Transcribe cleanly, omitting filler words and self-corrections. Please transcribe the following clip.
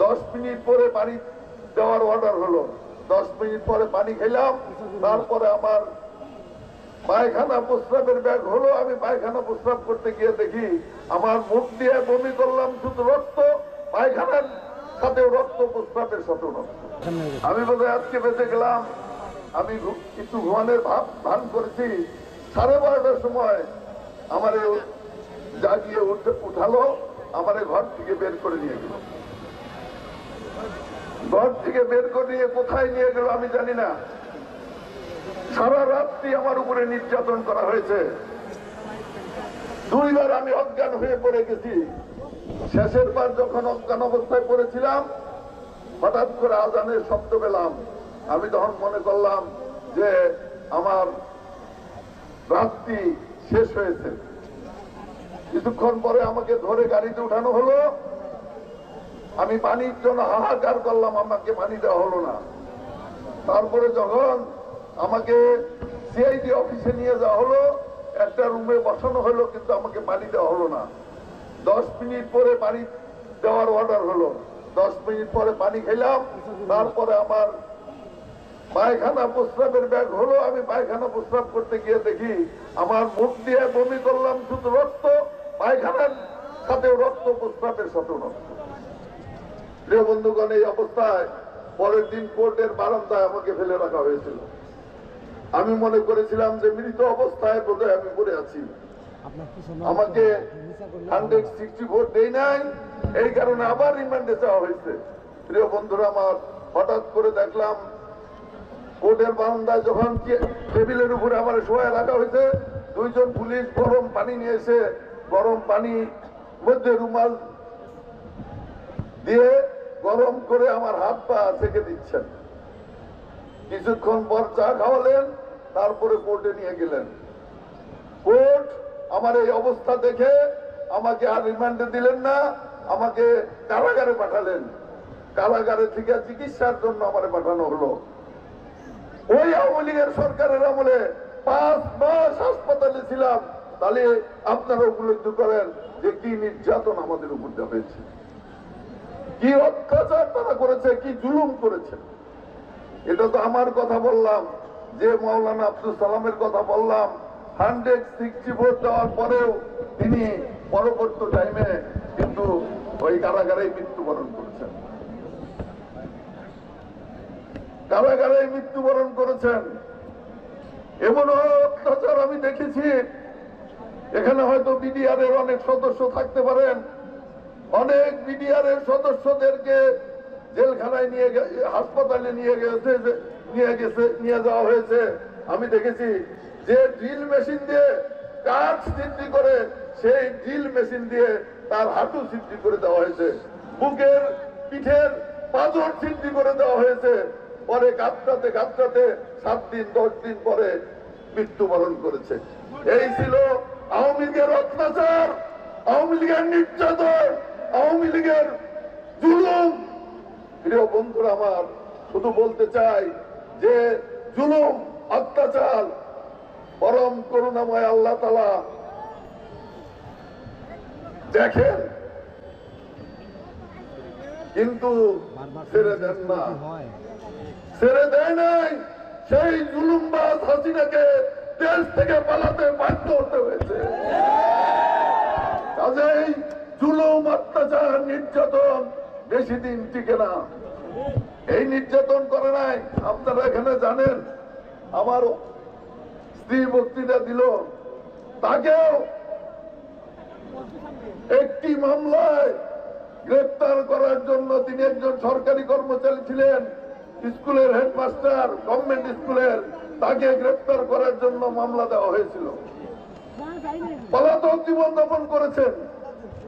10 minute পরে পানি দেওয়ার অর্ডার হলো। 10 মিনিট পরে পানি খেলাম, তারপরে আমার পায়খানা প্রস্রাবের ব্যাগ হলো। আমি পায়খানা প্রস্রাব করতে গিয়ে দেখি আমার মুখ দিয়ে বমি করলাম শুধু রক্ত, পায়খানার সাথেও রক্ত, প্রস্রাবের সাথেও রক্ত। আমি বোধহয় আজকে বেঁচে গেলাম। আমি একটু ঘুমানোর ভান করেছি। 12:30টার সময় আমার জাগিয়ে উঠালো, আমার ঘর থেকে বের করে নিয়ে গেল। ঘর থেকে বের করে নিয়ে কোথায় নিয়ে গেল আমি জানি না। সারা রাত্রি আমার উপরে নির্যাতন করা হয়েছে। 2 বার আমি অজ্ঞান হয়ে পড়ে গেছি। শেষের বার যখন অজ্ঞান অবস্থায় পড়েছিলাম, হঠাৎ করে আজানের শব্দ পেলাম। আমি তখন মনে করলাম যে আমার রাত্রি শেষ হয়েছে। কিছুক্ষণ পরে আমাকে ধরে গাড়িতে উঠানো হলো। আমি পানির জন্য হাহাকার করলাম, আমাকে পানি দেওয়া হলো না। তারপরে যখন আমাকে সিআইডি অফিসে নিয়ে যাওয়া হলো, একটা রুমে বসানো হলো, কিন্তু আমাকে পানি দেওয়া হলো না। 10 মিনিট পরে পানি দেওয়ার অর্ডার হলো। 10 মিনিট পরে পানি খেলাম, তারপরে আমার পায়খানা প্রস্রাবের ব্যাগ হলো। আমি পায়খানা প্রস্রাব করতে গিয়ে দেখি আমার মুখ দিয়ে বমি করলাম শুধু রক্ত, পায়খানার সাথেও রক্ত, প্রস্রাবের সাথেও রক্ত। প্রিয় বন্ধুগণ, এই অবস্থায় পরের দিন কোর্টের বারান্দায় আমাকে ফেলে রাখা হয়েছিল। আমি মনে করেছিলাম যে মৃত অবস্থায় বোধহয় আমি পড়ে আছি। আমাকে 164 দেই নাই, এই কারণে আবার রিমান্ডে চাওয়া হয়েছে। প্রিয় বন্ধুরা আমার, হঠাৎ করে দেখলাম কোর্টের বারান্দায় যখন টেবিলের উপরে আমার শোয়া রাখা হয়েছে, 2 জন পুলিশ গরম পানি নিয়ে এসে গরম পানি মধ্যে রুমাল দিয়ে গরম করে আমার হাত পা সেঁকে দিচ্ছেন। কিছুক্ষণ পর চা খাওয়ালেন, তারপরে কোর্টে নিয়ে গেলেন। কোর্ট আমার এই অবস্থা দেখে আমাকে আর রিমান্ডে দিলেন না, আমাকে কারাগারে পাঠালেন। কারাগারে থেকে চিকিৎসার জন্য আমার পাঠানো হলো। ওই আওয়ামী লীগের সরকারের আমলে 5 মাস হাসপাতালে ছিলাম। তাহলে আপনারা উপলব্ধি করেন যে কি নির্যাতন আমাদের উপর হয়েছে, কি অত্যাচার তারা করেছে, কি জুলুম করেছে। এটা তো আমার কথা বললাম, যে মাওলানা আব্দুল সালামের কথা বললাম, 164 দেওয়ার পরেও তিনি পরবর্তী টাইমে কিন্তু ওই কারাগারে মৃত্যুবরণ করেছেন। কারাগারে মৃত্যুবরণ করেছেন। এমন অত্যাচার আমি দেখেছি। এখানে হয়তো বিডিআর এর অনেক সদস্য থাকতে পারেন। অনেক বিডিআর এর সদস্যদেরকে জেলখানায় হাসপাতালে নিয়ে যাওয়া হয়েছে। আমি দেখেছি যে ড্রিল মেশিন দিয়ে কাঠ সিদ্ধি করে, সেই ড্রিল মেশিন দিয়ে তার হাঁটু সিদ্ধি করে দেওয়া হয়েছে, বুকের পিঠের পাঁজর সিদ্ধি করে দেওয়া হয়েছে। পরে কাঁদতে কাঁদতে 7 দিন 10 দিন পরে মৃত্যুবরণ করেছে। এই ছিল আওয়ামী লীগের অত্যাচার, আওয়ামী লীগের নির্যাতন, আওয়ামী লীগের জুলুম। প্রিয় বন্ধুরা আমার, শুধু বলতে চাই যে জুলুম, অত্যাচার পরম করুণাময় আল্লাহ তাআলা দেখেন, কিন্তু ছেড়ে দেন না, ছেড়ে দেয় নাই। সেই জুলুমবাজ হাসিনাকে দেশ থেকে পালাতে বাধ্য হতে হয়েছে। কাজেই জুলুম, অত্যাচার, নির্যাতন বেশি দিন টিকে না। এই নির্যাতন করে নাই, আপনারা এখানে জানেন। আমার স্ত্রী বক্তৃতা দিল, তাকেও একটি মামলায় গ্রেফতার করার জন্য, তিনি একজন সরকারি কর্মচারী ছিলেন, স্কুলের হেডমাস্টার, গভর্নমেন্ট স্কুলের, তাকে গ্রেফতার করার জন্য মামলা দেওয়া হয়েছিল। পলাতক জীবন যাপন করেছেন।